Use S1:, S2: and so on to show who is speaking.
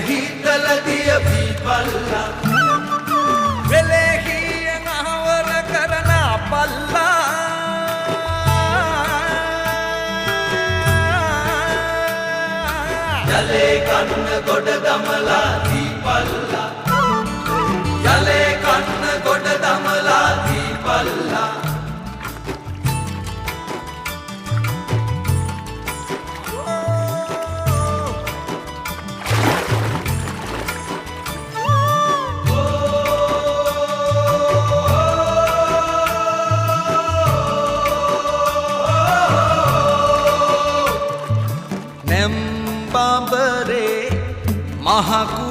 S1: හිතලදිය බීපල්ලා වෙලෙහිය නහවර කරන පල්ලා යලේ කන්න ගොඩ දමලා දීපල්ලා යලේ කන්න ගොඩ දමලා දීපල්ලා මහකු